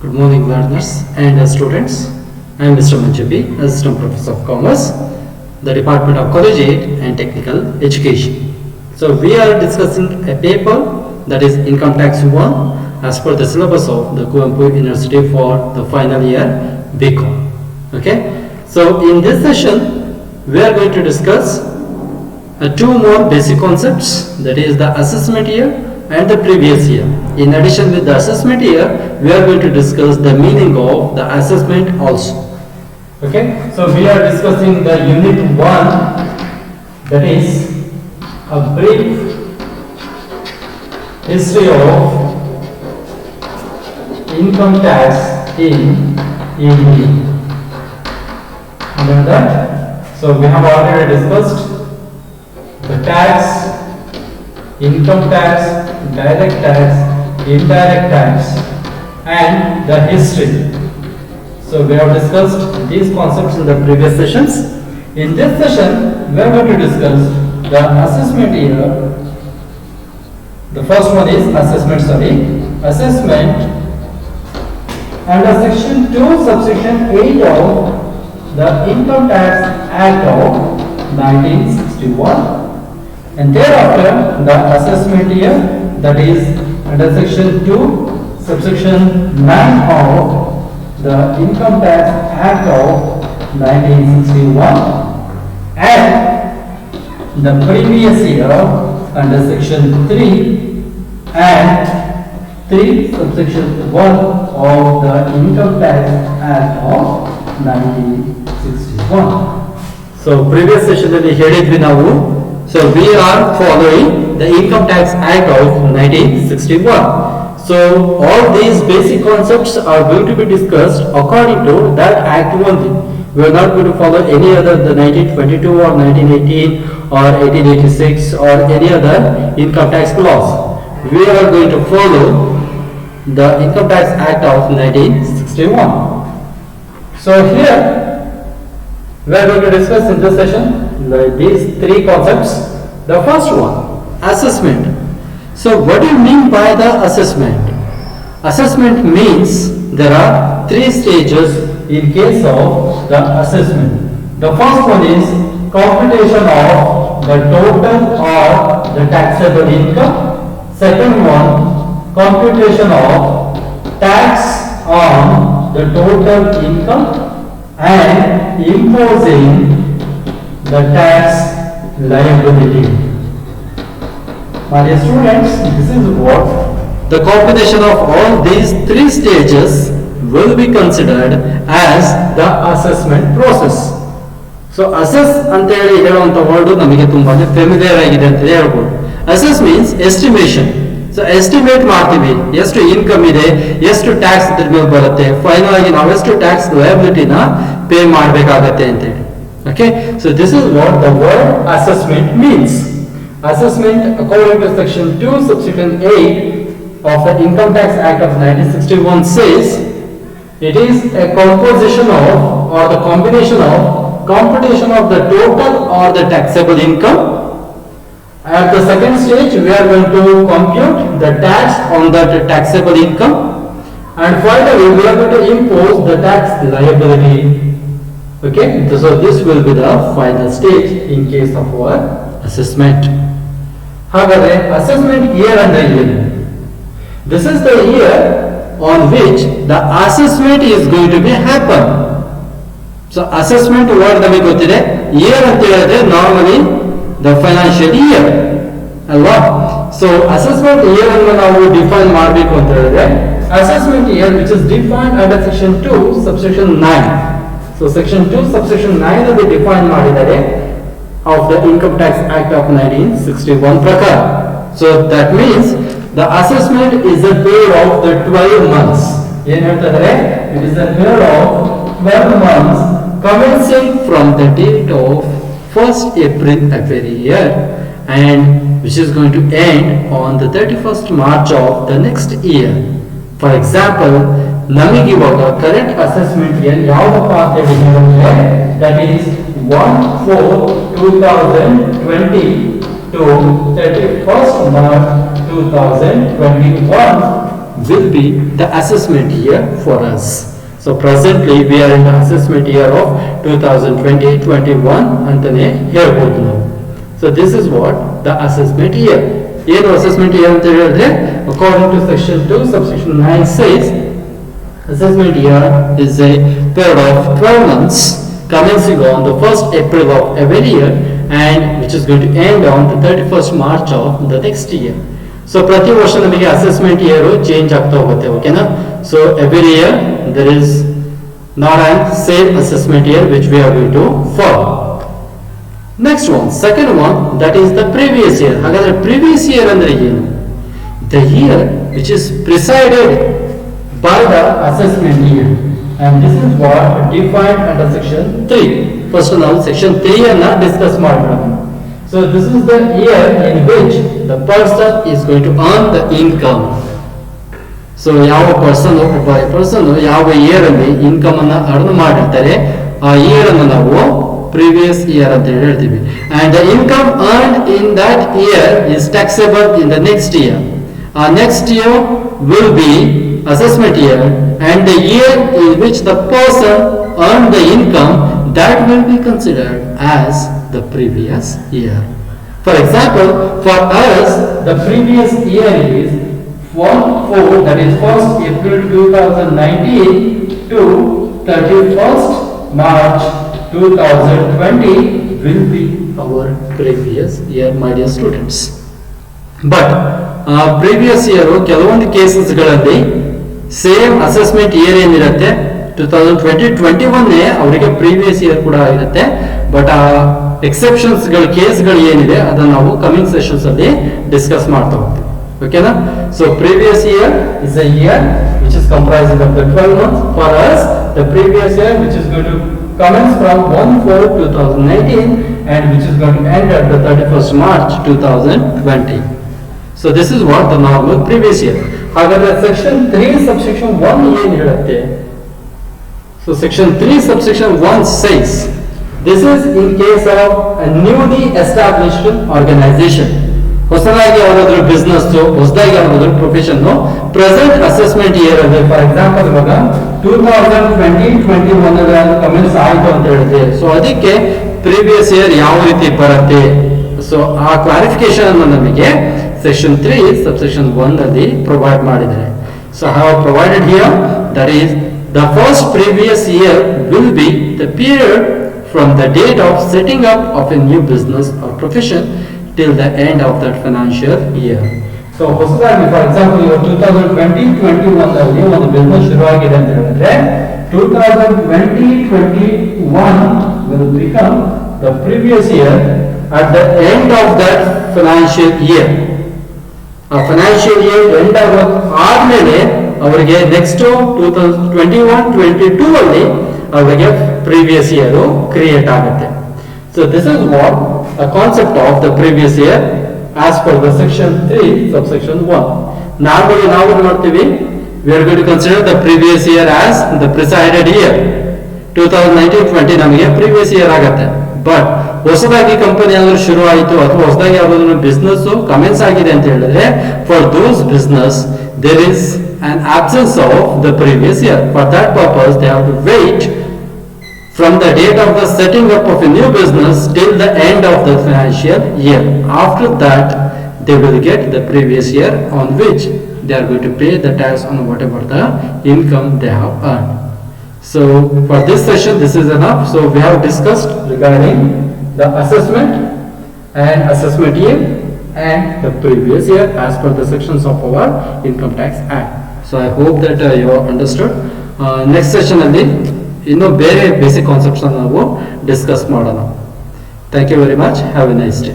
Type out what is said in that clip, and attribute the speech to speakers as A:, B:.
A: Good morning, learners and students. I am Mr. Manchapi, Assistant Professor of Commerce, the Department of Collegiate and Technical Education. So, we are discussing a paper that is Income Tax 1 as per the syllabus of the Kuvempu University for the final year BCom. Okay. So, in this session, we are going to discuss two more basic concepts, that is the assessment year and the previous year. In addition with the assessment year, we are going to discuss the meaning of the assessment also. Okay, so we are discussing the unit 1, that is a brief history of income tax in India. Remember that? So we have already discussed the tax, income tax, direct tax, indirect tax, and the history. So we have discussed these concepts in the previous sessions. In this session, we are going to discuss the assessment year. The first one is assessment, assessment under section 2 subsection 8 of the Income Tax Act of 1961. And thereafter, the assessment year, that is under section 2 subsection 9 of the Income Tax Act of 1961, and the previous year under section 3 and 3 subsection 1 of the Income Tax Act of 1961. So previous session we ಹೇಳಿದ್ವಿ ನಾವು. So we are following the Income Tax Act of 1961. So all these basic concepts are going to be discussed according to that act only. We are not going to follow any other the 1922 or 1918 or 1886 or any other income tax laws. We are going to follow the Income Tax Act of 1961. So here we are going to discuss in this session these three concepts. The first one, assessment. So what do you mean by the assessment? Assessment means there are three stages in case of the assessment. The first one is computation of the total or the taxable income. Second one, computation of tax on the total income and imposing the tax liability. My dear students, this is what the combination of all these three stages will be considered as the assessment process. So assess ಅಂತೇಳಿ ಹೇಳುವಂತ word ನಮಗೆ ತುಂಬಾ familiar ಆಗಿದೆ ಅಂತ ಹೇಳ್ಬೋದು. Assess means estimation. So estimate ಮಾಡ್ತೀವಿ ಎಷ್ಟು income ಇದೆ, ಎಷ್ಟು ಟ್ಯಾಕ್ಸ್ ಇದ್ರ ಮೇಲೆ ಬರುತ್ತೆ, ಫೈನಲ್ ಆಗಿ ನಾವು ಎಷ್ಟು ಟ್ಯಾಕ್ಸ್ ಲಯಬಿಲಿಟಿನ ಪೇ ಮಾಡಬೇಕಾಗತ್ತೆ ಅಂತ ಹೇಳಿ. Okay, so this is what the word assessment means. Assessment, according to section 2 subsection 8 of the Income Tax Act of 1961 says it is a composition of or the combination of computation of the total or the taxable income. At the second stage, we are going to compute the tax on that taxable income, and finally we are going to impose the tax liability. Okay, so this will be the final stage in case of our assessment. However, assessment year under year. This is the year on which the assessment is going to be happen. So assessment word ನಮಗೆ ಗೊತ್ತಿದೆ, year ಅಂತ ಹೇಳಿದ್ರೆ normally the financial year ಅಲ್ವಾ. So assessment year ಅನ್ನು ನಾವು define ಮಾಡಬೇಕು ಅಂತ ಹೇಳಿದ್ರೆ assessment year which is defined under section 2 subsection 9. So section 2 subsection 9 ಅಲ್ಲಿ ಡಿಫೈನ್ ಮಾಡಿದ್ದಾರೆ of the Income Tax Act of 1961 ಪ್ರಕಾರ. So that means the assessment is a period of the 12 months. ಏನು ಹೇಳ್ತಾರೆ? It is a period of 12 months commencing from the date of 1st April every year and which is going to end on the 31st March of the next year. For example, ನಮಗಿವಾಗ current assessment ಏನು ಯಾವುದಪ್ಪ ಅಂತ ಹೇಳಿದ್ರೆ that is 1/4/2020 to 31st March 2021 will be the assessment year for us. So presently we are in the assessment year of 2020-21 ಅಂತಾನೆ ಹೇಳ್ಬೋದು ನಾವು. So this is what the assessment year. ಏನು assessment year ಅಂತ ಹೇಳಿದ್ರೆ according to section 2 subsection 9 says assessment year is a period of 12 months commencing on the 1st April of every year and which is going to end on the 31st March of the next year. So ಪ್ರತಿ ವರ್ಷ ನಮಗೆ assessment year change ಆಗ್ತಾ ಹೋಗುತ್ತೆ, ಓಕೆನಾ. So every year there is not a same assessment year which we are going to follow. Next one, second one, that is the previous year. ಹಾಗಾದ್ರೆ previous year ಅಂದ್ರೆ ಏನು? The year which is preceded by the assessment year, and this is what defined under section 3. First ನಾವು section 3 ಅನ್ನ discuss ಮಾಡೋಣ. So this is the year in which the person is going to earn the income. So ಯಾವ person ಯಾವ year ಅಲ್ಲಿ income ಅನ್ನ earn ಮಾಡಿರ್ತಾರೆ ಆ year ಅನ್ನು ನಾವು ಪ್ರೀವಿಯಸ್ ಇಯರ್ ಅಂತ ಹೇಳ್ತೀವಿ. And the income earned in that year is taxable in the next year. Next year will be assessment year, and the year in which the person earned the income, that will be considered as the previous year. For example, for us the previous year is 1/4, that is 1st April 2019 to 31st March 2020 will be our previous year, my dear students. But previous year ಕೆಲವೊಂದು ಕೇಸಸ್ಗಳಲ್ಲಿ same assessment year ಏನಿರುತ್ತೆ 2020-21 ಅವರಿಗೆ previous year ಕೂಡ ಇರುತ್ತೆ. But ಆ exceptions ಕೇಸ್ಗಳು ಏನಿದೆ ಅದನ್ನ ನಾವು ಕಮಿಂಗ್ ಸೆಷನ್ಸ್ ಅಲ್ಲಿ ಡಿಸ್ಕಸ್ ಮಾಡ್ತಾ ಹೋಗ್ತೀವಿ, ಓಕೆನಾ. So previous year is a year which is comprising of the 12 months. For us the previous year which is going to commence from 1/4/2019 and which is going to end at the 31st March 2020. So this is what the normal previous year. ಹಾಗಾದ್ರೆ section 3 subsection 1 ಏನು ಹೇಳುತ್ತೆ? So section 3 subsection 1 says this is in case of a newly established organization. ಹೊಸದಾಗಿ ಯಾವ್ದಾದ್ರು business, ಹೊಸದಾಗಿ ಯಾವ್ದಾದ್ರು profession present assessment year ಅಲ್ಲಿ, for example ಇವಾಗ 2020-21 comments ಆಯ್ತು ಅಂತ ಹೇಳಿದ್ರೆ, ಸೊ ಅದಕ್ಕೆ ಪ್ರೀವಿಯಸ್ ಇಯರ್ ಯಾವ ರೀತಿ ಬರುತ್ತೆ, ಸೊ ಆ ಕ್ಲಾರಿಫಿಕೇಶನ್ ಅನ್ನು ನಮಗೆ ಸೆಕ್ಷನ್ 3 ಸಬ್ಸೆಕ್ಷನ್ 1 ಅಲ್ಲಿ ಪ್ರೊವೈಡ್ ಮಾಡಿದ್ದಾರೆ. So have provided here that is the first previous year will be the period from the date of setting up of A new business or profession till the end of that financial year. So ಹೊಸದಾಗಿ for example ಇವಾಗ 2020-21 ಅಲ್ಲಿ ಒಂದು business ಶುರು ಆಗಿದೆ ಅಂತ ಹೇಳಿದ್ರೆ 2020-21 will become the previous year at the end of that financial year. ಆ financial year end ಆದ್ಮೇಲೆ ಅವರಿಗೆ ನೆಕ್ಸ್ಟ್ 2021-22 ಅಲ್ಲಿ ಅವರಿಗೆ ಪ್ರೀವಿಯಸ್ ಇಯರ್ ಕ್ರಿಯೇಟ್ ಆಗುತ್ತೆ. So this is what a concept of the previous year as per the section 3 subsection 1. Normally now what ಮಾಡ್ತೀವಿ, we are going to consider the previous year as the preceded year. 2019-20 ನಮಗೆ previous year ಆಗುತ್ತೆ. But ಹೊಸದಾಗಿ company ಏನಾದ್ರು ಶುರು ಆಯಿತು ಅಥವಾ ಹೊಸದಾಗಿ ಯಾವ್ದಾದ್ರು ಬಿಸ್ನೆಸ್ ಕಮೆನ್ಸ್ ಆಗಿದೆ ಅಂತ ಹೇಳಿದ್ರೆ for those business there is an absence of the previous year. For that purpose they have to wait from the date of the setting up of a new business till the end of the financial year. After that they will get the previous year on which they are going to pay the tax on whatever the income they have earned. So for this session this is enough. So we have discussed regarding the assessment and assessment year and the previous year as per the sections of our Income Tax Act. So I hope that you have understood. Next session alli ಇನ್ನೂ ಬೇರೆ basic concepts ನಾವು discuss ಮಾಡೋಣ. Thank you very much. Have a nice day.